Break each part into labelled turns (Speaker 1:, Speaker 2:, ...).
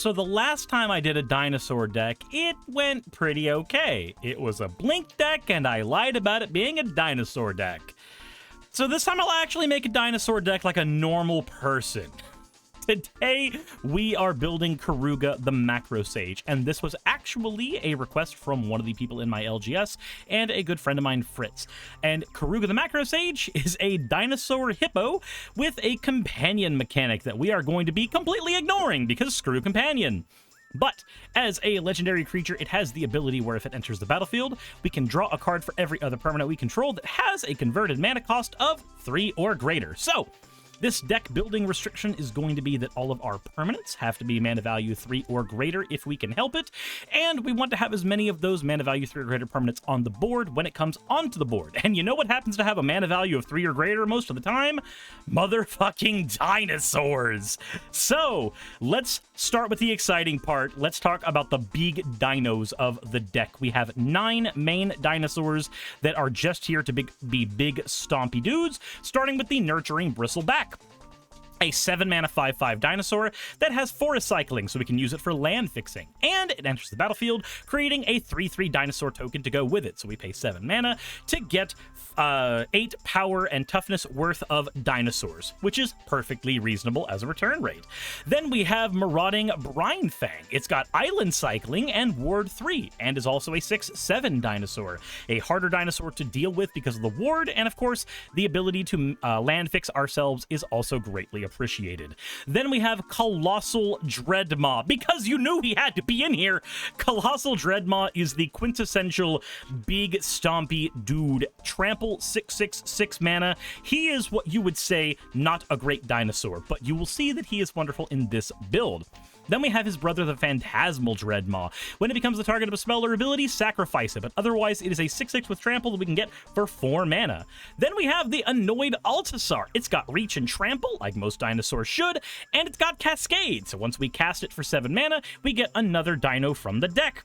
Speaker 1: So the last time I did a dinosaur deck, it went pretty okay. It was a blink deck, and I lied about it being a dinosaur deck. So this time I'll actually make a dinosaur deck like a normal person. Today, we are building Karuga the Macro Sage, and this was actually a request from one of the people in my LGS and a good friend of mine, Fritz. And Karuga the Macro Sage is a dinosaur hippo with a companion mechanic that we are going to be completely ignoring because screw companion. But as a legendary creature, it has the ability where if it enters the battlefield, we can draw a card for every other permanent we control that has a converted mana cost of 3 or greater. So this deck building restriction is going to be that all of our permanents have to be mana value 3 or greater if we can help it, and we want to have as many of those mana value 3 or greater permanents on the board when it comes onto the board. And you know what happens to have a mana value of 3 or greater most of the time? Motherfucking dinosaurs! So, let's start with the exciting part. Let's talk about the big dinos of the deck. We have 9 main dinosaurs that are just here to be big stompy dudes, starting with the Nurturing Bristleback, a 7-mana 5/5 dinosaur that has forest cycling, so we can use it for land fixing. And it enters the battlefield, creating a 3/3 dinosaur token to go with it. So we pay 7 mana to get 8 power and toughness worth of dinosaurs, which is perfectly reasonable as a return rate. Then we have Marauding Brinefang. It's got island cycling and ward 3, and is also a 6/7 dinosaur. A harder dinosaur to deal with because of the ward, and of course, the ability to land fix ourselves is also greatly appreciated. Then we have Colossal Dreadmaw, because you knew he had to be in here. Colossal Dreadmaw is the quintessential big stompy dude. Trample 6/6 mana. He is what you would say not a great dinosaur, but you will see that he is wonderful in this build. Then we have his brother, the Phantasmal Dreadmaw. When it becomes the target of a spell or ability, sacrifice it, but otherwise it is a 6/6 with trample that we can get for 4 mana. Then we have the Annoyed Altasaur. It's got reach and trample, like most dinosaurs should, and it's got Cascade, so once we cast it for 7 mana, we get another dino from the deck.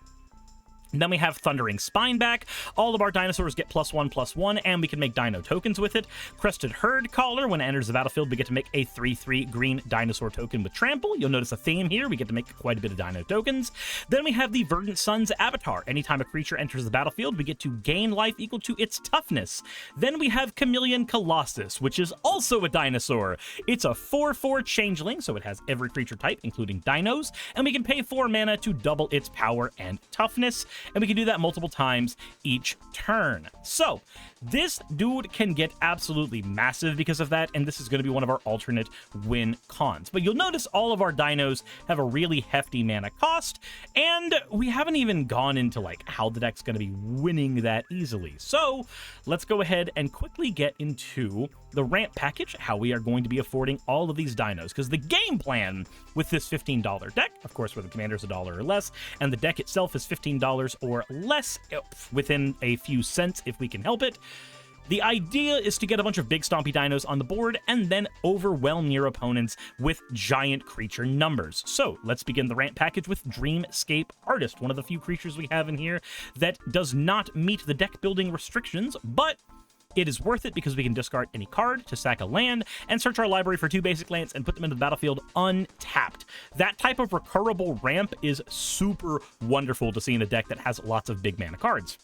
Speaker 1: Then we have Thundering Spineback. All of our dinosaurs get +1/+1, and we can make dino tokens with it. Crested Herd Caller. When it enters the battlefield, we get to make a 3/3 green dinosaur token with trample. You'll notice a theme here. We get to make quite a bit of dino tokens. Then we have the Verdant Sun's Avatar. Anytime a creature enters the battlefield, we get to gain life equal to its toughness. Then we have Chameleon Colossus, which is also a dinosaur. It's a 4/4 changeling, so it has every creature type, including dinos, and we can pay 4 mana to double its power and toughness. And we can do that multiple times each turn. So this dude can get absolutely massive because of that, and this is going to be one of our alternate win cons. But you'll notice all of our dinos have a really hefty mana cost, and we haven't even gone into like how the deck's going to be winning that easily. So let's go ahead and quickly get into the ramp package, how we are going to be affording all of these dinos, because the game plan with this $15 deck, of course, where the commander's $1 or less, and the deck itself is $15 or less, within a few cents if we can help it. The idea is to get a bunch of big stompy dinos on the board and then overwhelm your opponents with giant creature numbers. So let's begin the ramp package with Dreamscape Artist, one of the few creatures we have in here that does not meet the deck building restrictions, but it is worth it because we can discard any card to sack a land and search our library for 2 basic lands and put them into the battlefield untapped. That type of recurrable ramp is super wonderful to see in a deck that has lots of big mana cards.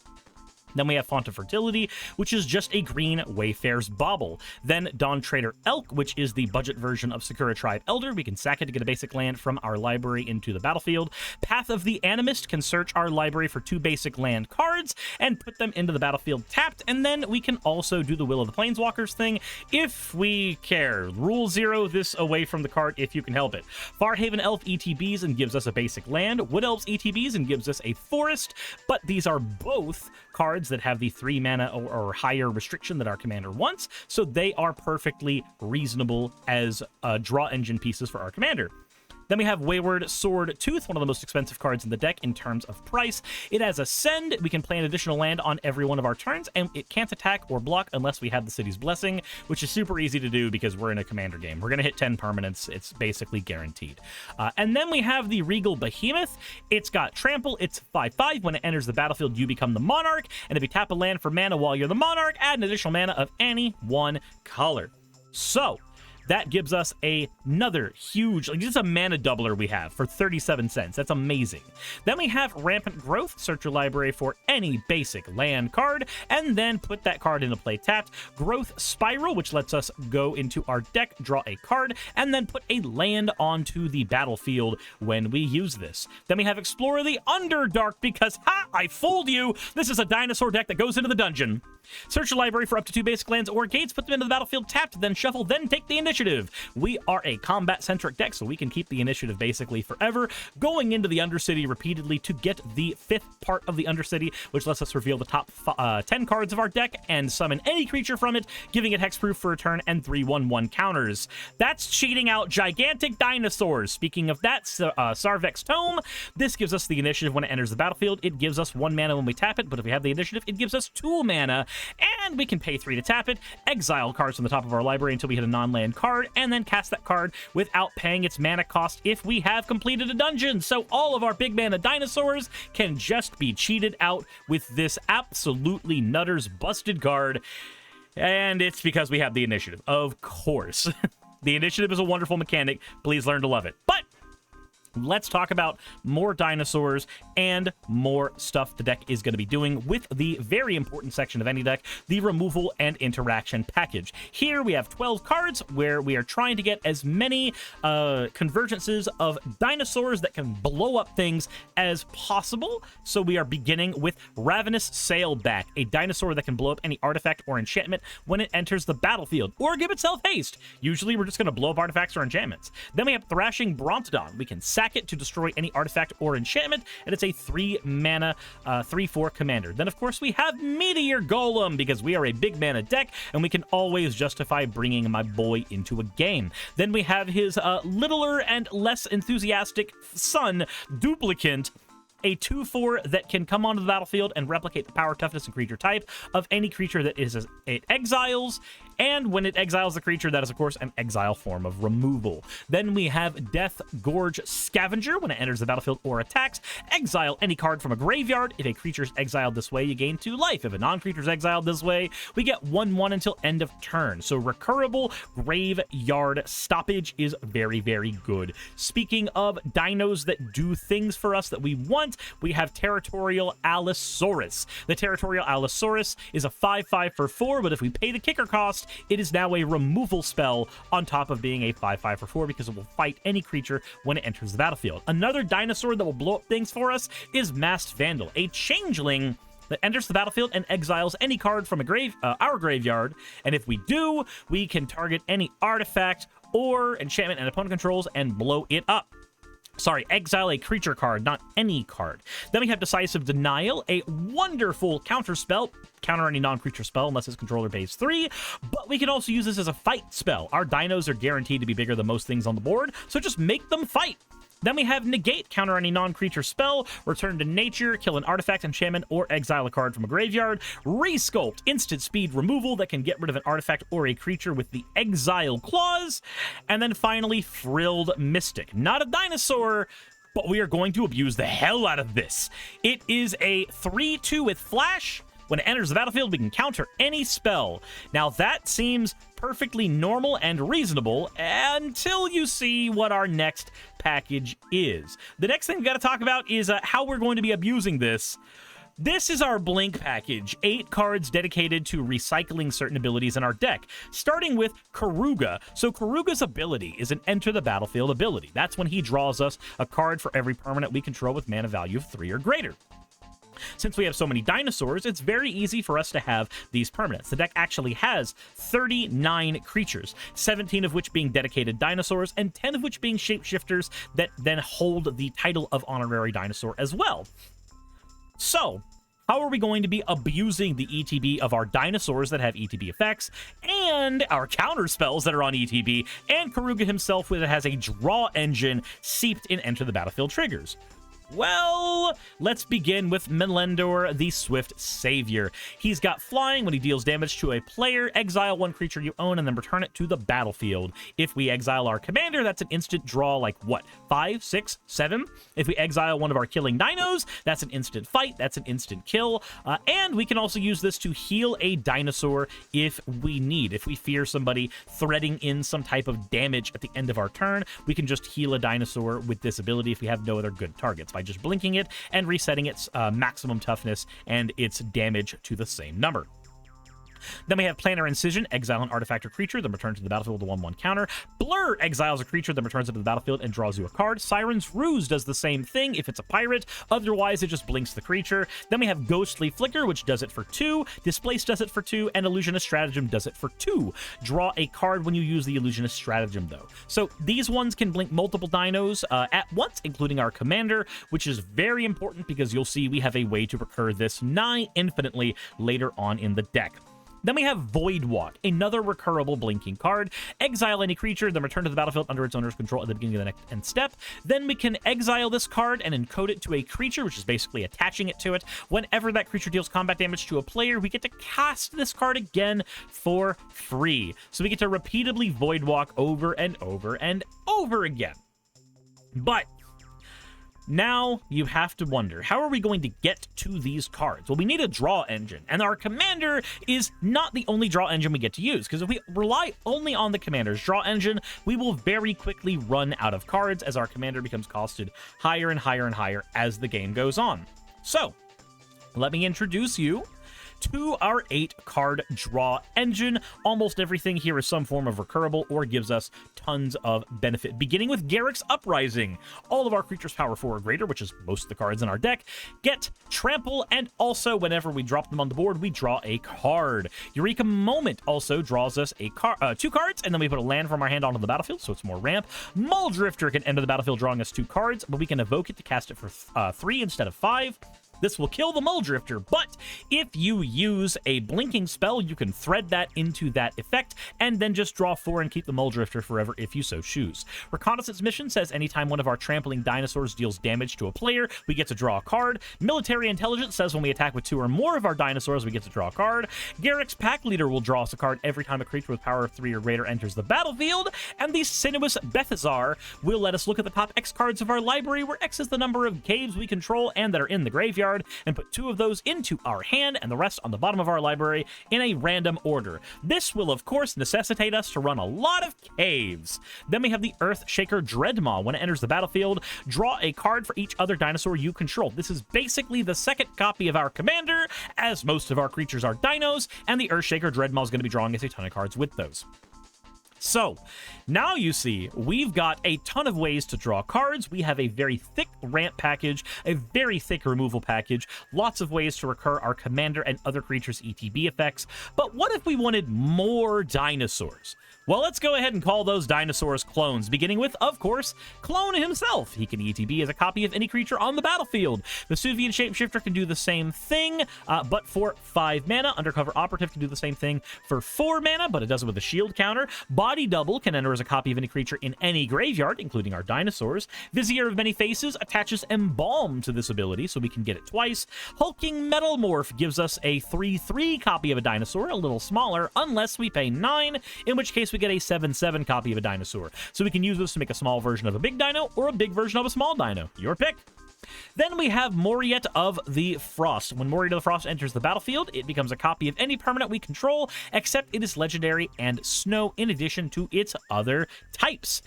Speaker 1: Then we have Font of Fertility, which is just a green Wayfarer's Bauble. Then Dawn Trader Elk, which is the budget version of Sakura Tribe Elder. We can sack it to get a basic land from our library into the battlefield. Path of the Animist can search our library for 2 basic land cards and put them into the battlefield tapped, and then we can also do the Will of the Planeswalkers thing if we care. Rule 0 this away from the card if you can help it. Farhaven Elf ETBs and gives us a basic land. Wood Elves ETBs and gives us a forest, but these are both cards that have the 3 mana or higher restriction that our commander wants, so they are perfectly reasonable as draw engine pieces for our commander. Then we have Wayward Sword Tooth, one of the most expensive cards in the deck in terms of price. It has Ascend. We can play an additional land on every one of our turns, and it can't attack or block unless we have the City's Blessing, which is super easy to do because we're in a commander game. We're going to hit 10 permanents. It's basically guaranteed. And then we have the Regal Behemoth. It's got Trample. It's 5/5. When it enters the battlefield, you become the Monarch, and if you tap a land for mana while you're the Monarch, add an additional mana of any one color. So That gives us another huge, like, just a mana doubler we have for 37 cents. That's amazing. Then we have Rampant Growth. Search your library for any basic land card, and then put that card into play tapped. Growth Spiral, which lets us go into our deck, draw a card, and then put a land onto the battlefield when we use this. Then we have Explore the Underdark, because, ha, I fooled you! This is a dinosaur deck that goes into the dungeon. Search your library for up to 2 basic lands or gates, put them into the battlefield tapped, then shuffle, then take the initiative. We are a combat-centric deck, so we can keep the initiative basically forever, going into the Undercity repeatedly to get the 5th part of the Undercity, which lets us reveal the top 10 cards of our deck and summon any creature from it, giving it hexproof for a turn and 3/1/1 counters. That's cheating out gigantic dinosaurs. Speaking of that, Sarvek's Tome, this gives us the initiative when it enters the battlefield. It gives us 1 mana when we tap it, but if we have the initiative, it gives us 2 mana, and we can pay 3 to tap it, exile cards from the top of our library until we hit a non-land card, and then cast that card without paying its mana cost if we have completed a dungeon. So all of our big mana dinosaurs can just be cheated out with this absolutely nutters busted card, and it's because we have the initiative, of course. The initiative is a wonderful mechanic. Please learn to love it. But let's talk about more dinosaurs and more stuff the deck is going to be doing with the very important section of any deck, the removal and interaction package. Here we have 12 cards where we are trying to get as many convergences of dinosaurs that can blow up things as possible. So we are beginning with Ravenous Sailback, a dinosaur that can blow up any artifact or enchantment when it enters the battlefield, or give itself haste. Usually we're just going to blow up artifacts or enchantments. Then we have Thrashing Brontodon. We can sack it to destroy any artifact or enchantment, and it's a 3 mana 3/4 commander. Then of course we have Meteor Golem, because we are a big mana deck and we can always justify bringing my boy into a game. Then we have his littler and less enthusiastic son, Duplicant, a 2/4 that can come onto the battlefield and replicate the power, toughness, and creature type of any creature that it exiles, and when it exiles the creature, that is, of course, an exile form of removal. Then we have Death Gorge Scavenger. When it enters the battlefield or attacks, exile any card from a graveyard. If a creature is exiled this way, you gain 2 life. If a non-creature is exiled this way, we get 1/1 until end of turn. So recurable graveyard stoppage is very, very good. Speaking of dinos that do things for us that we want, we have Territorial Allosaurus. The Territorial Allosaurus is a 5/5 for 4, but if we pay the kicker cost, it is now a removal spell on top of being a 5/5 for 4, because it will fight any creature when it enters the battlefield. Another dinosaur that will blow up things for us is Masked Vandal, a changeling that enters the battlefield and exiles any card from our graveyard, and if we do, we can target any artifact or enchantment an opponent controls and blow it up. Sorry, exile a creature card, not any card. Then we have Decisive Denial, a wonderful counter spell. Counter any non-creature spell unless its controller pays 3, but we can also use this as a fight spell. Our dinos are guaranteed to be bigger than most things on the board, so just make them fight. Then we have Negate, counter any non-creature spell, return to nature, kill an artifact, enchantment, or exile a card from a graveyard. Resculpt, instant speed removal that can get rid of an artifact or a creature with the exile clause. And then finally, Frilled Mystic. Not a dinosaur, but we are going to abuse the hell out of this. It is a 3/2 with flash. When it enters the battlefield, we can counter any spell. Now, that seems perfectly normal and reasonable until you see what our next package is. The next thing we got to talk about is how we're going to be abusing this. This is our Blink package, 8 cards dedicated to recycling certain abilities in our deck, starting with Karuga. So Karuga's ability is an enter the battlefield ability. That's when he draws us a card for every permanent we control with mana value of 3 or greater. Since we have so many dinosaurs, it's very easy for us to have these permanents. The deck actually has 39 creatures, 17 of which being dedicated dinosaurs, and 10 of which being shapeshifters that then hold the title of honorary dinosaur as well. So, how are we going to be abusing the ETB of our dinosaurs that have ETB effects, and our counter spells that are on ETB, and Karuga himself that has a draw engine seeped in Enter the Battlefield triggers? Well, let's begin with Melendor, the Swift Savior. He's got flying. When he deals damage to a player, exile one creature you own and then return it to the battlefield. If we exile our commander, that's an instant draw, like what, 5, 6, 7? If we exile one of our killing dinos, that's an instant fight, that's an instant kill. And we can also use this to heal a dinosaur if we need. If we fear somebody threading in some type of damage at the end of our turn, we can just heal a dinosaur with this ability if we have no other good targets, by just blinking it and resetting its maximum toughness and its damage to the same number. Then we have Planar Incision, exile an artifact or creature, then return to the battlefield with a 1/1 counter. Blur exiles a creature, then returns it to the battlefield and draws you a card. Siren's Ruse does the same thing if it's a pirate, otherwise it just blinks the creature. Then we have Ghostly Flicker, which does it for 2, Displace does it for 2, and Illusionist Stratagem does it for 2. Draw a card when you use the Illusionist Stratagem, though. So these ones can blink multiple dinos at once, including our commander, which is very important because you'll see we have a way to recur this nigh infinitely later on in the deck. Then we have Void Walk, another recurable blinking card. Exile any creature, then return to the battlefield under its owner's control at the beginning of the next end step. Then we can exile this card and encode it to a creature, which is basically attaching it to it. Whenever that creature deals combat damage to a player, we get to cast this card again for free. So we get to repeatedly Void Walk over and over and over again. But now you have to wonder, how are we going to get to these cards? Well, we need a draw engine, and our commander is not the only draw engine we get to use, because if we rely only on the commander's draw engine, we will very quickly run out of cards as our commander becomes costed higher and higher and higher as the game goes on. So, let me introduce you to our 8-card draw engine. Almost everything here is some form of recurable or gives us tons of benefit. Beginning with Garruk's Uprising. All of our creatures power 4 or greater, which is most of the cards in our deck, get trample, and also whenever we drop them on the board, we draw a card. Eureka Moment also draws us a 2 cards, and then we put a land from our hand onto the battlefield, so it's more ramp. Muldrifter can enter the battlefield drawing us 2 cards, but we can evoke it to cast it for 3 instead of 5. This will kill the Muldrifter, but if you use a blinking spell, you can thread that into that effect, and then just draw 4 and keep the Muldrifter forever if you so choose. Reconnaissance Mission says anytime one of our trampling dinosaurs deals damage to a player, we get to draw a card. Military Intelligence says when we attack with 2 or more of our dinosaurs, we get to draw a card. Garruk's Pack Leader will draw us a card every time a creature with power of 3 or greater enters the battlefield, and the Sinuous Bethazar will let us look at the top X cards of our library, where X is the number of caves we control and that are in the graveyard, and put 2 of those into our hand and the rest on the bottom of our library in a random order. This will, of course, necessitate us to run a lot of caves. Then we have the Earthshaker Dreadmaw. When it enters the battlefield, draw a card for each other dinosaur you control. This is basically the second copy of our commander, as most of our creatures are dinos, and the Earthshaker Dreadmaw is going to be drawing us a ton of cards with those. So, now you see, we've got a ton of ways to draw cards. We have a very thick ramp package, a very thick removal package, lots of ways to recur our commander and other creatures' ETB effects. But what if we wanted more dinosaurs? Well, let's go ahead and call those dinosaurs clones, beginning with, of course, Clone himself. He can ETB as a copy of any creature on the battlefield. Vesuvian Shapeshifter can do the same thing, but for 5 mana. Undercover Operative can do the same thing for 4 mana, but it does it with a shield counter. Body Double can enter as a copy of any creature in any graveyard, including our dinosaurs. Vizier of Many Faces attaches Embalm to this ability, so we can get it twice. Hulking Metalmorph gives us a 3/3 copy of a dinosaur, a little smaller, unless we pay 9, in which case we get a 7/7 copy of a dinosaur. So we can use this to make a small version of a big dino or a big version of a small dino. Your pick. Then we have Moriet of the Frost. When Moriet of the Frost enters the battlefield, it becomes a copy of any permanent we control, except it is legendary and snow in addition to its other types.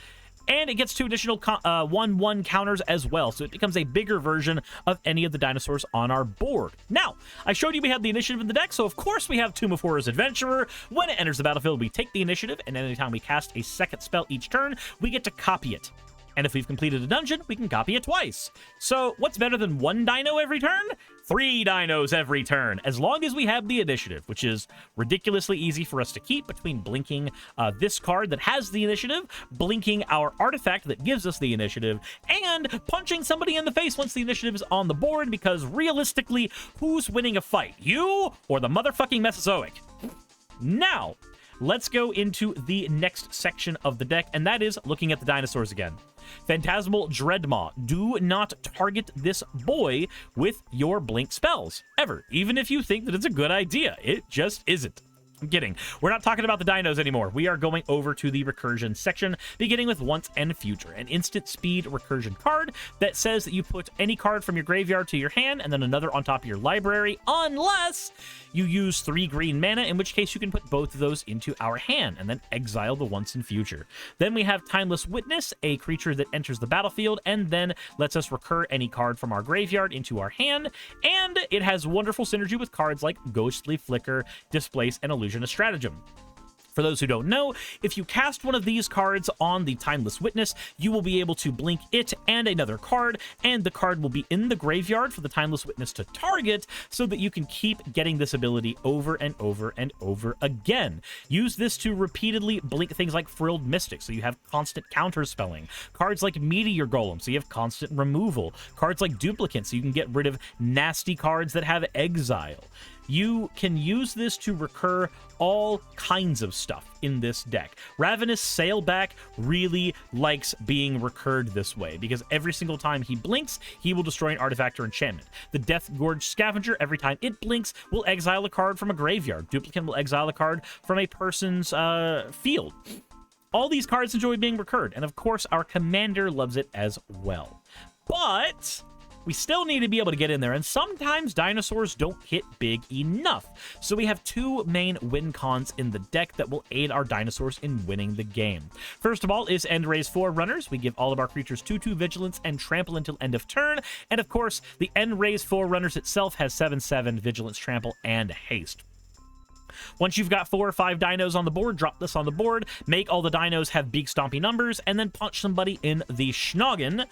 Speaker 1: And it gets 2 additional 1/1 counters as well, so it becomes a bigger version of any of the dinosaurs on our board. Now, I showed you we had the initiative in the deck, so of course we have Tomb of Horrors Adventurer. When it enters the battlefield, we take the initiative, and anytime we cast a second spell each turn, we get to copy it. And if we've completed a dungeon, we can copy it twice. So what's better than 1 dino every turn? 3 dinos every turn, as long as we have the initiative, which is ridiculously easy for us to keep between blinking this card that has the initiative, blinking our artifact that gives us the initiative, and punching somebody in the face once the initiative is on the board, because realistically, who's winning a fight? You or the motherfucking Mesozoic? Now, let's go into the next section of the deck, and that is looking at the dinosaurs again. Phantasmal Dreadmaw. Do not target this boy with your blink spells, ever. Even if you think that it's a good idea, it just isn't. I'm kidding. We're not talking about the dinos anymore. We are going over to the recursion section, beginning with Once and Future, an instant speed recursion card that says that you put any card from your graveyard to your hand and then another on top of your library, unless you use 3 green mana, in which case you can put both of those into our hand and then exile the Once and Future. Then we have Timeless Witness, a creature that enters the battlefield and then lets us recur any card from our graveyard into our hand, and it has wonderful synergy with cards like Ghostly Flicker, Displace, and Illusionist Stratagem. For those who don't know, if you cast one of these cards on the Timeless Witness, you will be able to blink it and another card, and the card will be in the graveyard for the Timeless Witness to target, so that you can keep getting this ability over and over and over again. Use this to repeatedly blink things like Frilled Mystic, so you have constant counterspelling. Cards like Meteor Golem, so you have constant removal. Cards like Duplicate, so you can get rid of nasty cards that have exile. You can use this to recur all kinds of stuff in this deck. Ravenous Sailback really likes being recurred this way, because every single time he blinks, he will destroy an artifact or enchantment. The Death Gorge Scavenger, every time it blinks, will exile a card from a graveyard. Duplicate will exile a card from a person's field. All these cards enjoy being recurred, and of course, our commander loves it as well. But we still need to be able to get in there, and sometimes dinosaurs don't hit big enough. So we have 2 main win cons in the deck that will aid our dinosaurs in winning the game. First of all is End-Raise Forerunners. We give all of our creatures 2/2 Vigilance and Trample until end of turn. And of course, the End-Raise Forerunners itself has 7/7 Vigilance, Trample, and Haste. Once you've got 4 or 5 dinos on the board, drop this on the board, make all the dinos have big stompy numbers, and then punch somebody in the schnoggin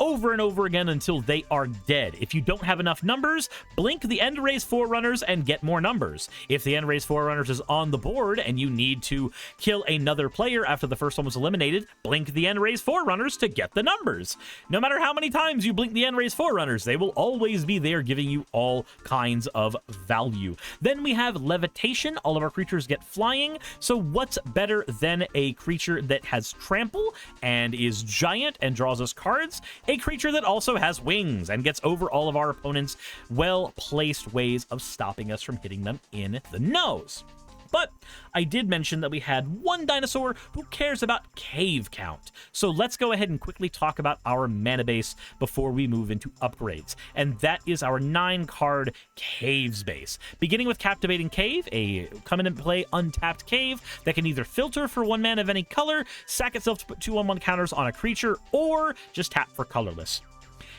Speaker 1: over and over again until they are dead. If you don't have enough numbers, blink the End-Raise Forerunners and get more numbers. If the End-Raise Forerunners is on the board and you need to kill another player after the first one was eliminated, blink the End-Raise Forerunners to get the numbers. No matter how many times you blink the End-Raise Forerunners, they will always be there giving you all kinds of value. Then we have Levitation. All of our creatures get flying, so what's better than a creature that has Trample and is giant and draws us cards? A creature that also has wings and gets over all of our opponents' well-placed ways of stopping us from hitting them in the nose. But I did mention that we had one dinosaur who cares about cave count. So let's go ahead and quickly talk about our mana base before we move into upgrades. And that is our 9-card Caves base. Beginning with Captivating Cave, a come in and play untapped cave that can either filter for 1 mana of any color, sack itself to put 2/1/1 counters on a creature, or just tap for colorless.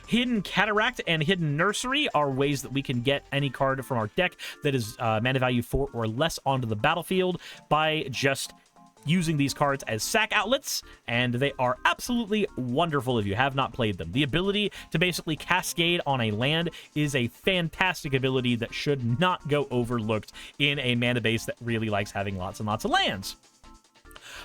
Speaker 1: Hidden Cataract and Hidden Nursery are ways that we can get any card from our deck that is mana value 4 or less onto the battlefield by just using these cards as sack outlets, and they are absolutely wonderful if you have not played them. The ability to basically cascade on a land is a fantastic ability that should not go overlooked in a mana base that really likes having lots and lots of lands.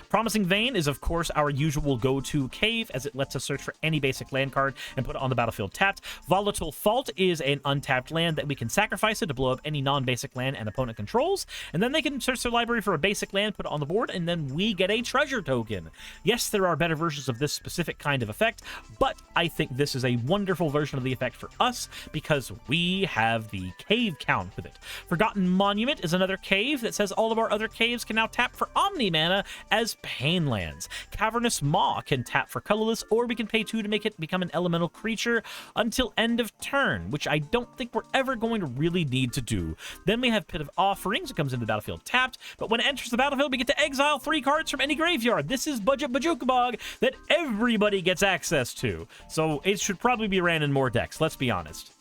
Speaker 1: Promising Vein is, of course, our usual go-to cave, as it lets us search for any basic land card and put it on the battlefield tapped. Volatile Fault is an untapped land that we can sacrifice it to blow up any non-basic land an opponent controls, and then they can search their library for a basic land, put it on the board, and then we get a treasure token. Yes, there are better versions of this specific kind of effect, but I think this is a wonderful version of the effect for us because we have the cave count with it. Forgotten Monument is another cave that says all of our other caves can now tap for Omni mana as pain lands. Cavernous Maw can tap for colorless, or we can pay 2 to make it become an elemental creature until end of turn, which I don't think we're ever going to really need to do. Then we have Pit of Offerings. It comes into the battlefield tapped, but when it enters the battlefield, we get to exile 3 cards from any graveyard. This is Budget Bajukabog that everybody gets access to, so it should probably be ran in more decks, let's be honest.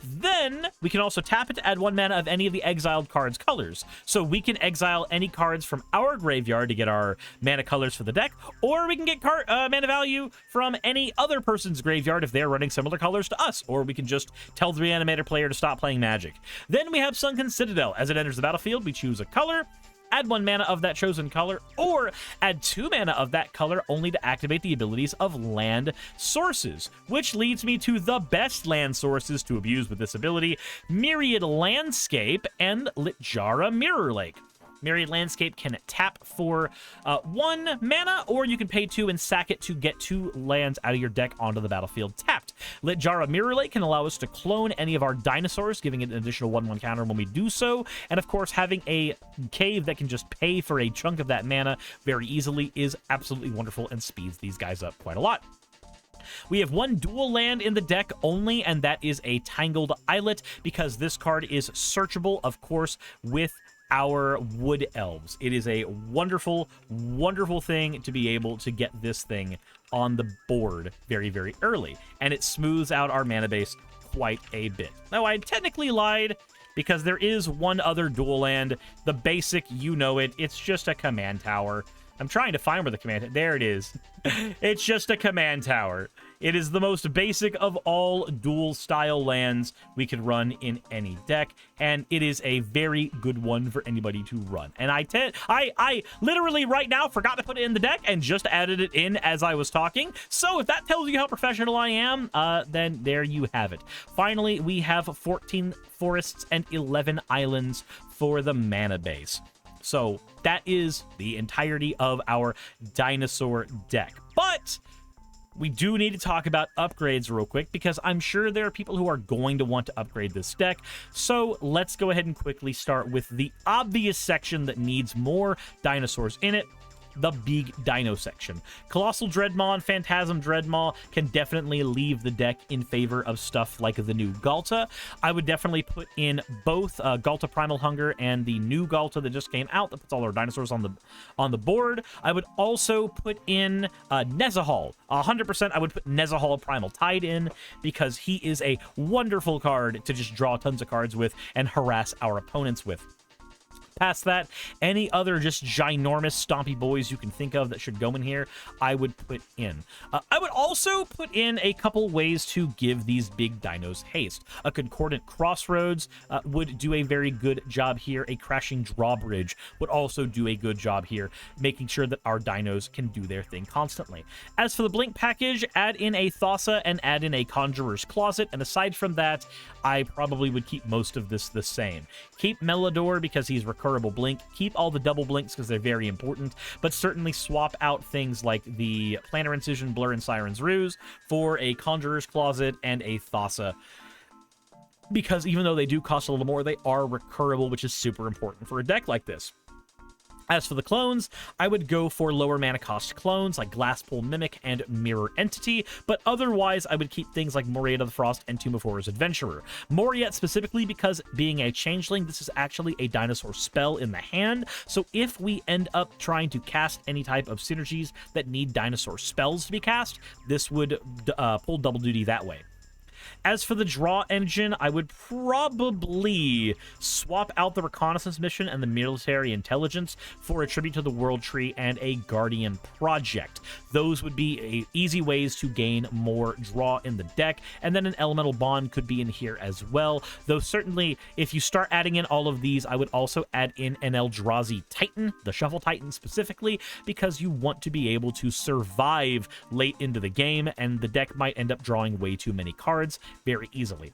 Speaker 1: Then we can also tap it to add 1 mana of any of the exiled cards' colors. So we can exile any cards from our graveyard to get our mana colors for the deck, or we can get mana value from any other person's graveyard if they're running similar colors to us, or we can just tell the reanimator player to stop playing Magic. Then we have Sunken Citadel. As it enters the battlefield, we choose a color, add 1 mana of that chosen color, or add 2 mana of that color only to activate the abilities of land sources, which leads me to the best land sources to abuse with this ability, Myriad Landscape and Litjara Mirror Lake. Myriad Landscape can tap for 1 mana, or you can pay 2 and sack it to get 2 lands out of your deck onto the battlefield tapped. Littjara Mirror Lake can allow us to clone any of our dinosaurs, giving it an additional 1/1 counter when we do so. And of course, having a cave that can just pay for a chunk of that mana very easily is absolutely wonderful and speeds these guys up quite a lot. We have 1 dual land in the deck only, and that is a Tangled Islet, because this card is searchable, of course, with our Wood Elves. It is a wonderful, wonderful thing to be able to get this thing on the board very, very early, and it smooths out our mana base quite a bit. Now, I technically lied, because there is 1 other dual land. The basic, you know it, it's just a command tower. I'm trying to find where the command... There it is. It's just a command tower. It is the most basic of all dual-style lands we could run in any deck, and it is a very good one for anybody to run. And I literally right now forgot to put it in the deck and just added it in as I was talking. So if that tells you how professional I am, then there you have it. Finally, we have 14 forests and 11 islands for the mana base. So that is the entirety of our dinosaur deck. But we do need to talk about upgrades real quick, because I'm sure there are people who are going to want to upgrade this deck. So let's go ahead and quickly start with the obvious section that needs more dinosaurs in it. The big dino section. Colossal Dreadmaw and Phantasm Dreadmaw can definitely leave the deck in favor of stuff like the new Galta. I would definitely put in both Galta Primal Hunger and the new Galta that just came out that puts all our dinosaurs on the board. I would also put in Nezahal. 100% I would put Nezahal Primal Tide in, because he is a wonderful card to just draw tons of cards with and harass our opponents with. Past that, any other just ginormous stompy boys you can think of that should go in here, I would put in. I would also put in a couple ways to give these big dinos haste. A Concordant Crossroads would do a very good job here. A Crashing Drawbridge would also do a good job here, making sure that our dinos can do their thing constantly. As for the Blink package, add in a Thassa and add in a Conjurer's Closet, and aside from that, I probably would keep most of this the same. Keep Melodor because he's recurrable blink. Keep all the double blinks because they're very important, but certainly swap out things like the Planar Incision, Blur, and Siren's Ruse for a Conjurer's Closet and a Thassa, because even though they do cost a little more, they are recurable, which is super important for a deck like this. As for the clones, I would go for lower mana cost clones like Glasspool Mimic and Mirror Entity, but otherwise I would keep things like Moriette of the Frost and Tomb of Horrors Adventurer. Moriette specifically because, being a changeling, this is actually a dinosaur spell in the hand, so if we end up trying to cast any type of synergies that need dinosaur spells to be cast, this would pull double duty that way. As for the draw engine, I would probably swap out the Reconnaissance Mission and the Military Intelligence for a Tribute to the World Tree and a Guardian Project. Those would be easy ways to gain more draw in the deck, and then an Elemental Bond could be in here as well, though certainly if you start adding in all of these, I would also add in an Eldrazi Titan, the Shuffle Titan specifically, because you want to be able to survive late into the game, and the deck might end up drawing way too many cards very easily.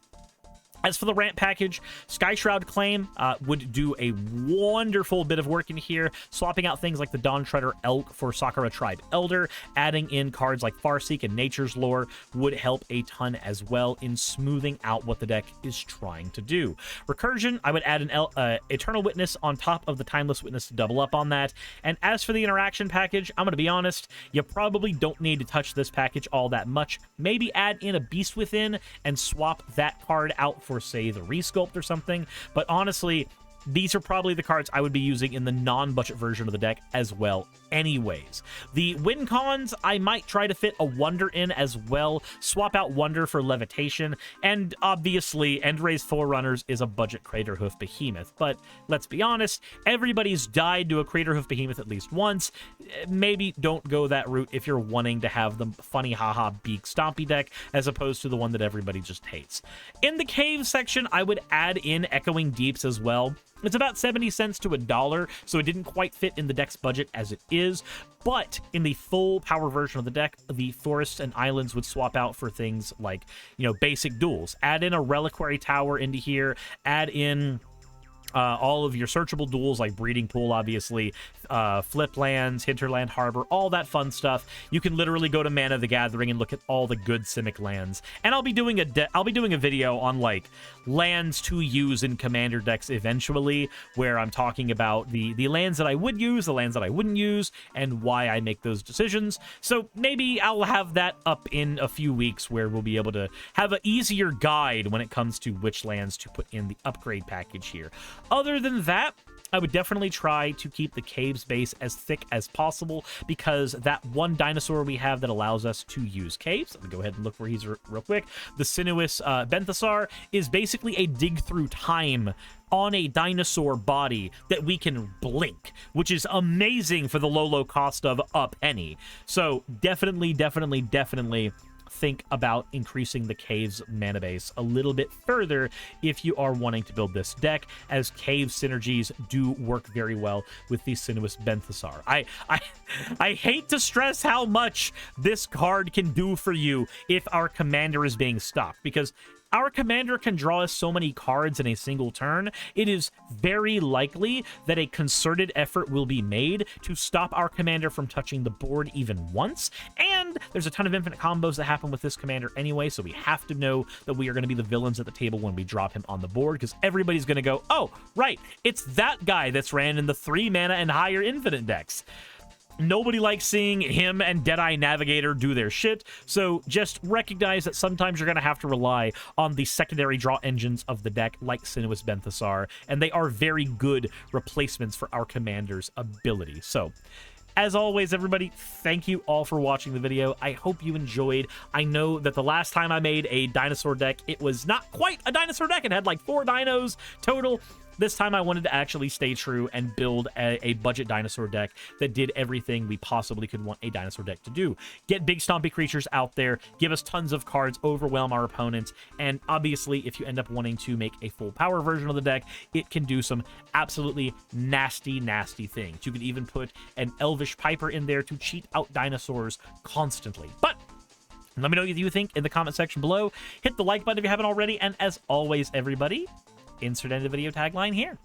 Speaker 1: As for the ramp package, Skyshroud Claim would do a wonderful bit of work in here, swapping out things like the Dawn Treader Elk for Sakura Tribe Elder. Adding in cards like Farseek and Nature's Lore would help a ton as well in smoothing out what the deck is trying to do. Recursion, I would add an Eternal Witness on top of the Timeless Witness to double up on that. And as for the interaction package, I'm going to be honest, you probably don't need to touch this package all that much. Maybe add in a Beast Within and swap that card out for, say, the Resculpt or something, but honestly, these are probably the cards I would be using in the non-budget version of the deck as well anyways. The win cons, I might try to fit a Wonder in as well, swap out Wonder for Levitation, and obviously Endray's Forerunners is a budget Craterhoof Behemoth, but let's be honest, everybody's died to a Craterhoof Behemoth at least once. Maybe don't go that route if you're wanting to have the funny haha beak stompy deck as opposed to the one that everybody just hates. In the cave section, I would add in Echoing Deeps as well. It's about 70 cents to $1, so it didn't quite fit in the deck's budget as it is, but in the full power version of the deck, the forests and islands would swap out for things like, basic duels. Add in a Reliquary Tower into here, add in all of your searchable duels like Breeding Pool, obviously, Flip Lands, Hinterland Harbor, all that fun stuff. You can literally go to Mana the Gathering and look at all the good Simic lands. And I'll be doing a video on like lands to use in Commander decks eventually, where I'm talking about the lands that I would use, the lands that I wouldn't use, and why I make those decisions. So maybe I'll have that up in a few weeks, where we'll be able to have an easier guide when it comes to which lands to put in the upgrade package here. Other than that, I would definitely try to keep the Caves base as thick as possible, because that one dinosaur we have that allows us to use Caves, let me go ahead and look where he's real quick, the Sinuous Benthasar, is basically a dig through time on a dinosaur body that we can blink, which is amazing for the low cost of a penny. So definitely think about increasing the Caves mana base a little bit further if you are wanting to build this deck, as Cave synergies do work very well with the Sinuous Benthasar. I hate to stress how much this card can do for you if our commander is being stopped, because our commander can draw us so many cards in a single turn. It is very likely that a concerted effort will be made to stop our commander from touching the board even once. And there's a ton of infinite combos that happen with this commander anyway, so we have to know that we are going to be the villains at the table when we drop him on the board, because everybody's going to go, oh, right, it's that guy that's ran in the 3 mana and higher infinite decks. Nobody likes seeing him and Deadeye Navigator do their shit, so just recognize that sometimes you're going to have to rely on the secondary draw engines of the deck, like Sinuous Benthasar, and they are very good replacements for our commander's ability. So, as always, everybody, thank you all for watching the video. I hope you enjoyed. I know that the last time I made a dinosaur deck, it was not quite a dinosaur deck. It had like 4 dinos total. This time I wanted to actually stay true and build a budget dinosaur deck that did everything we possibly could want a dinosaur deck to do. Get big stompy creatures out there, give us tons of cards, overwhelm our opponents, and obviously if you end up wanting to make a full power version of the deck, it can do some absolutely nasty things. You could even put an Elvish Piper in there to cheat out dinosaurs constantly. But let me know what you think in the comment section below. Hit the like button if you haven't already, and as always, everybody, insert end of video tagline here.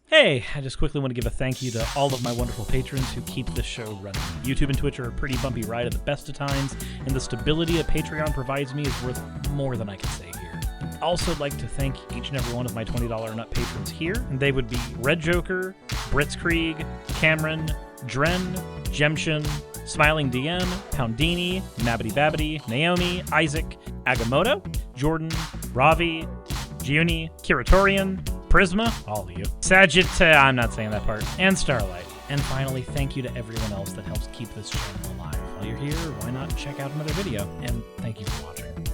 Speaker 1: Hey, I just quickly want to give a thank you to all of my wonderful patrons who keep this show running. YouTube and Twitch are a pretty bumpy ride at the best of times, and the stability that Patreon provides me is worth more than I can say here. I'd also like to thank each and every one of my $20 and up patrons here, and they would be Red Joker, Britzkrieg, Cameron, Dren, Jemshin, Smiling DM, Poundini, Mabbity Babbity, Naomi, Isaac, Agamotto, Jordan, Ravi, Giuni, Kiratorian, Prisma, all of you, Sagitt, I'm not saying that part, and Starlight. And finally, thank you to everyone else that helps keep this channel alive. While you're here, why not check out another video? And thank you for watching.